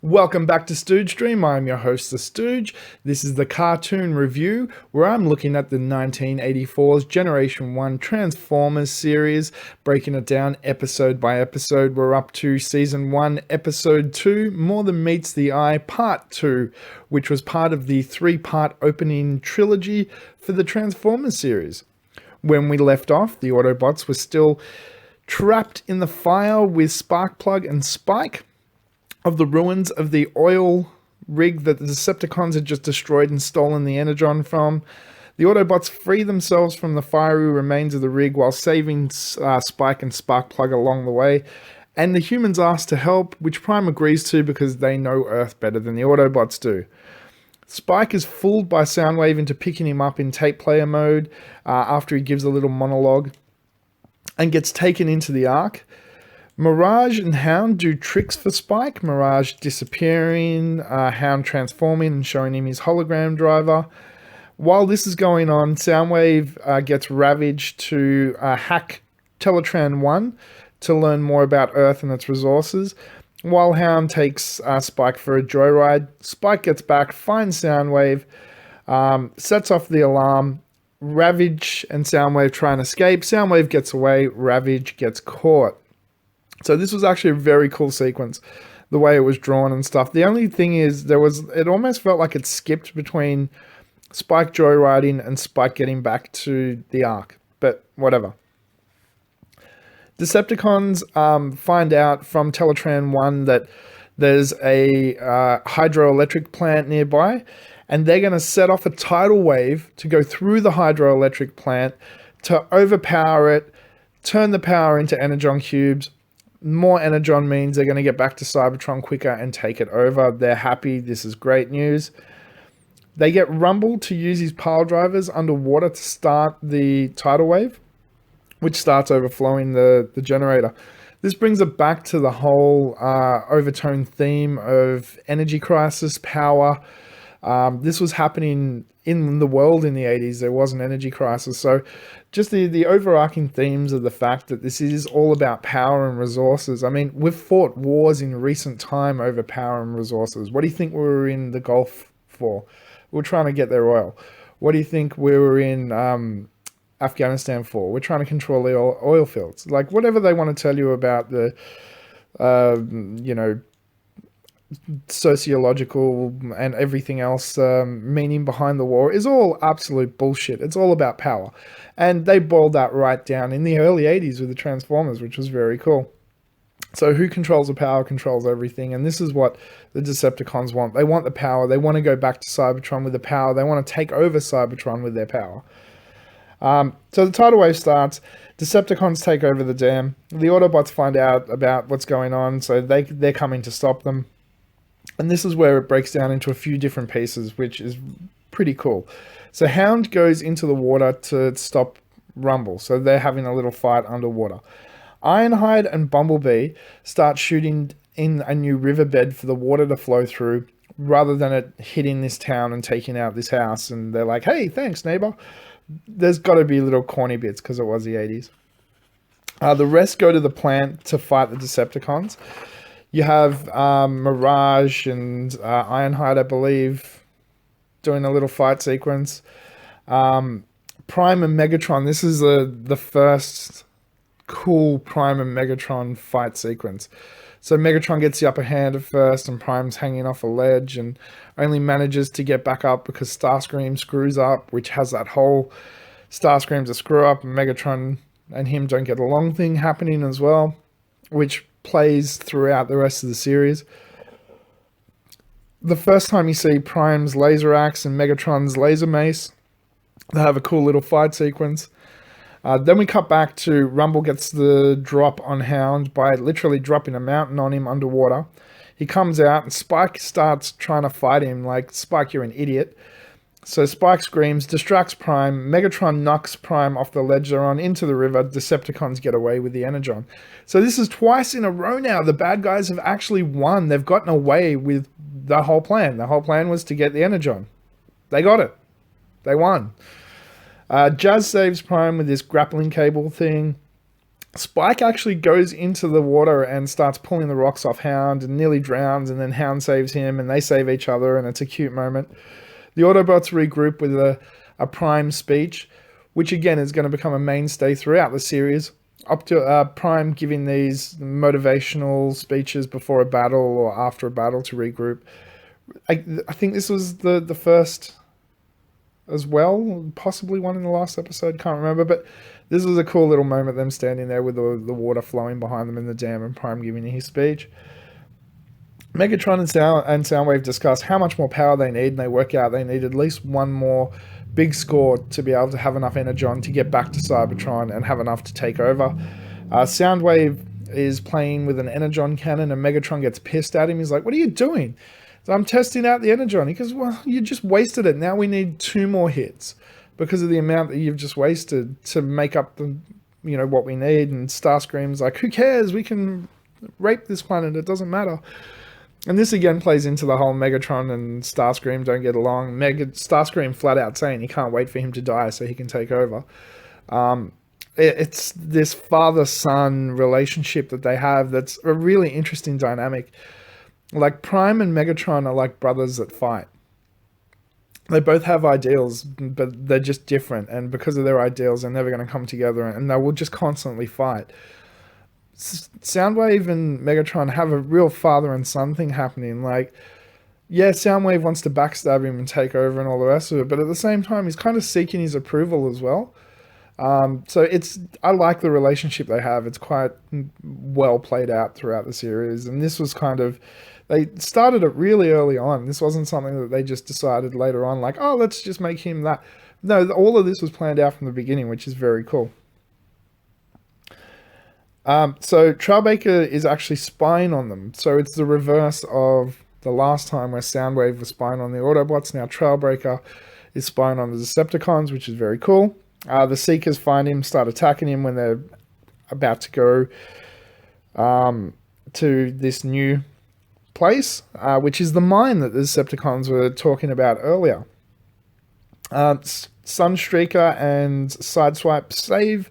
Welcome back to Stooge Stream. I'm your host, the Stooge. This is the cartoon review where I'm looking at the 1984's Generation 1 Transformers series, breaking it down episode by episode. We're up to Season 1, Episode 2, More Than Meets the Eye, Part 2, which was part of the three-part opening trilogy for the Transformers series. When we left off, the Autobots were still trapped in the fire with Sparkplug and Spike of the ruins of the oil rig that the Decepticons had just destroyed and stolen the Energon from. The Autobots free themselves from the fiery remains of the rig while saving Spike and Sparkplug along the way. And the humans ask to help, which Prime agrees to because they know Earth better than the Autobots do. Spike is fooled by Soundwave into picking him up in tape player mode after he gives a little monologue and gets taken into the Ark. Mirage and Hound do tricks for Spike, Mirage disappearing, Hound transforming and showing him his hologram driver. While this is going on, Soundwave gets Ravage to hack Teletran 1 to learn more about Earth and its resources, while Hound takes Spike for a joyride. Spike gets back, finds Soundwave, sets off the alarm. Ravage and Soundwave try and escape. Soundwave gets away, Ravage gets caught. So this was actually a very cool sequence, the way it was drawn and stuff. The only thing is, it almost felt like it skipped between Spike joyriding and Spike getting back to the Ark, but whatever. Decepticons find out from Teletran 1 that there's a hydroelectric plant nearby, and they're going to set off a tidal wave to go through the hydroelectric plant to overpower it, turn the power into Energon cubes. More Energon means they're going to get back to Cybertron quicker and take it over. They're happy. This is great news. They get Rumble to use his pile drivers underwater to start the tidal wave, which starts overflowing the generator. This brings it back to the whole overtone theme of energy crisis, power. This was happening in the world in the 80s. There was an energy crisis. So just the overarching themes of the fact that this is all about power and resources. I mean, we've fought wars in recent time over power and resources. What do you think we were in the Gulf for? We were trying to get their oil. What do you think we were in Afghanistan for? We're trying to control the oil fields. Like, whatever they want to tell you about the, sociological and everything else meaning behind the war is all absolute bullshit. It's all about power. And they boiled that right down in the early 80s with the Transformers, which was very cool. So who controls the power controls everything, and this is what the Decepticons want. They want the power. They want to go back to Cybertron with the power. They want to take over Cybertron with their power. So the tidal wave starts. Decepticons take over the dam. The Autobots find out about what's going on, so they're coming to stop them. And this is where it breaks down into a few different pieces, which is pretty cool. So Hound goes into the water to stop Rumble. So they're having a little fight underwater. Ironhide and Bumblebee start shooting in a new riverbed for the water to flow through, rather than it hitting this town and taking out this house. And they're like, hey, thanks, neighbor. There's got to be little corny bits because it was the 80s. The rest go to the plant to fight the Decepticons. You have Mirage and Ironhide, I believe, doing a little fight sequence. Prime and Megatron. This is the first cool Prime and Megatron fight sequence. So Megatron gets the upper hand at first, and Prime's hanging off a ledge and only manages to get back up because Starscream screws up, which has that whole Starscream's a screw up, and Megatron and him don't get along thing happening as well, which plays throughout the rest of the series. The first time you see Prime's laser axe and Megatron's laser mace, they have a cool little fight sequence. Then we cut back to Rumble gets the drop on Hound by literally dropping a mountain on him underwater. He comes out and Spike starts trying to fight him like, Spike, you're an idiot. So Spike screams, distracts Prime. Megatron knocks Prime off the ledge they're on into the river. Decepticons get away with the Energon. So this is twice in a row now. The bad guys have actually won. They've gotten away with the whole plan. The whole plan was to get the Energon. They got it. They won. Jazz saves Prime with this grappling cable thing. Spike actually goes into the water and starts pulling the rocks off Hound and nearly drowns, and then Hound saves him and they save each other, and it's a cute moment. The Autobots regroup with a Prime speech, which again is going to become a mainstay throughout the series, up to Prime giving these motivational speeches before a battle or after a battle to regroup. I think this was the first as well, possibly one in the last episode, can't remember, but this was a cool little moment, them standing there with the water flowing behind them in the dam and Prime giving his speech. Megatron and Soundwave discuss how much more power they need, and they work out they need at least one more big score to be able to have enough Energon to get back to Cybertron and have enough to take over. Soundwave is playing with an Energon cannon, and Megatron gets pissed at him. He's like, "What are you doing?" So, "I'm testing out the Energon." He goes, "Well, you just wasted it. Now we need 2 more hits because of the amount that you've just wasted to make up the, what we need." And Starscream's like, "Who cares? We can rape this planet. It doesn't matter." And this again plays into the whole Megatron and Starscream don't get along. Starscream flat out saying he can't wait for him to die so he can take over. It's this father-son relationship that they have that's a really interesting dynamic. Like, Prime and Megatron are like brothers that fight. They both have ideals, but they're just different. And because of their ideals, they're never going to come together, and they will just constantly fight. Soundwave and Megatron have a real father and son thing happening. Like, yeah, Soundwave wants to backstab him and take over and all the rest of it, but at the same time, he's kind of seeking his approval as well. So I like the relationship they have. It's quite well played out throughout the series, and this was they started it really early on. This wasn't something that they just decided later on, like, "Oh, let's just make him that." No, all of this was planned out from the beginning, which is very cool. So Trailbreaker is actually spying on them. So it's the reverse of the last time where Soundwave was spying on the Autobots. Now Trailbreaker is spying on the Decepticons, which is very cool. The Seekers find him, start attacking him when they're about to go to this new place, which is the mine that the Decepticons were talking about earlier. Sunstreaker and Sideswipe save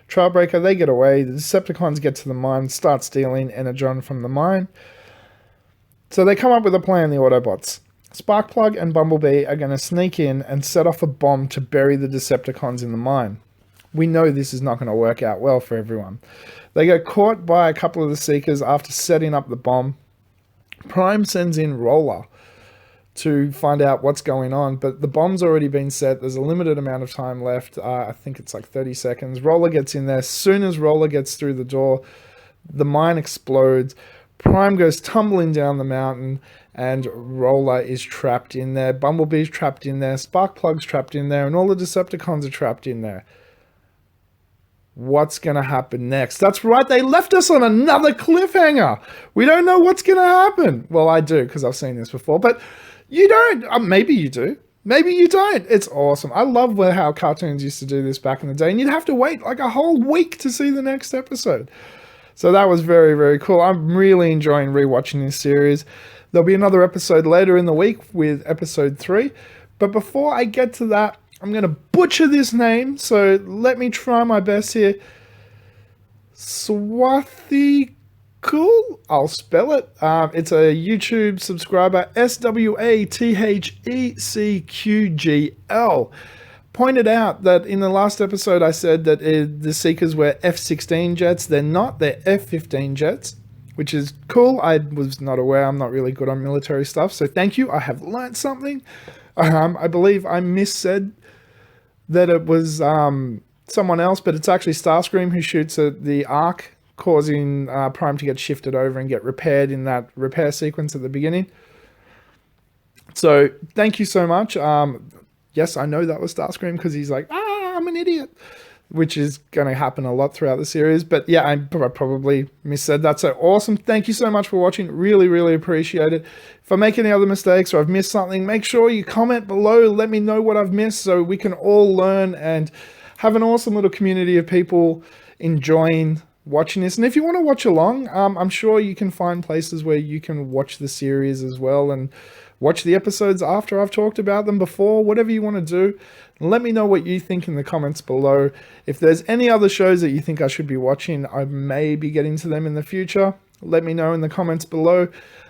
Trailbreaker. They get away. The Decepticons get to the mine, start stealing Energon from the mine. So they come up with a plan, the Autobots. Sparkplug and Bumblebee are going to sneak in and set off a bomb to bury the Decepticons in the mine. We know this is not going to work out well for everyone. They get caught by a couple of the Seekers after setting up the bomb. Prime sends in Roller to find out what's going on, but the bomb's already been set. There's a limited amount of time left. I think it's like 30 seconds. Roller gets in there. As soon as Roller gets through the door, the mine explodes. Prime goes tumbling down the mountain, and Roller is trapped in there. Bumblebee's trapped in there. Sparkplug's trapped in there, and all the Decepticons are trapped in there. What's going to happen next? That's right, they left us on another cliffhanger. We don't know what's going to happen. Well, I do, because I've seen this before, but you don't. Maybe you do. Maybe you don't. It's awesome. I love how cartoons used to do this back in the day, and you'd have to wait like a whole week to see the next episode. So that was very, very cool. I'm really enjoying rewatching this series. There'll be another episode later in the week with episode 3. But before I get to that, I'm going to butcher this name, so let me try my best here. Swathi Cool, I'll spell it. It's a YouTube subscriber, SWATHECQGL. Pointed out that in the last episode I said that the Seekers were F-16 jets. They're not, they're F-15 jets, which is cool. I was not aware. I'm not really good on military stuff, so thank you. I have learned something. I believe I missaid that it was someone else, but it's actually Starscream who shoots at the Ark, causing Prime to get shifted over and get repaired in that repair sequence at the beginning. So thank you so much. Yes, I know that was Starscream because he's like, I'm an idiot, which is going to happen a lot throughout the series. But yeah, I probably missaid that. So awesome. Thank you so much for watching. Really, really appreciate it. If I make any other mistakes or I've missed something, make sure you comment below. Let me know what I've missed so we can all learn and have an awesome little community of people enjoying watching this. And if you want to watch along, I'm sure you can find places where you can watch the series as well and watch the episodes after I've talked about them before, whatever you want to do. Let me know what you think in the comments below. If there's any other shows that you think I should be watching, I may be getting to them in the future. Let me know in the comments below.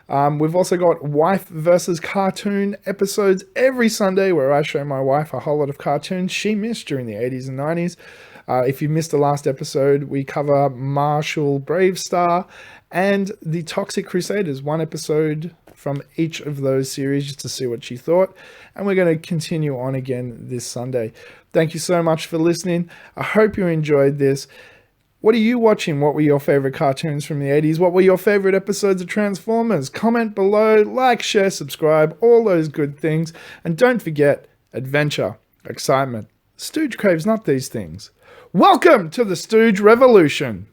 We've also got Wife versus Cartoon episodes every Sunday where I show my wife a whole lot of cartoons she missed during the 80s and 90s. If you missed the last episode, we cover Marshall Bravestar and the Toxic Crusaders, one episode from each of those series just to see what she thought. And we're going to continue on again this Sunday. Thank you so much for listening. I hope you enjoyed this. What are you watching? What were your favorite cartoons from the 80s? What were your favorite episodes of Transformers? Comment below, like, share, subscribe, all those good things. And don't forget, adventure, excitement. Stooge craves not these things. Welcome to the Stooge Revolution.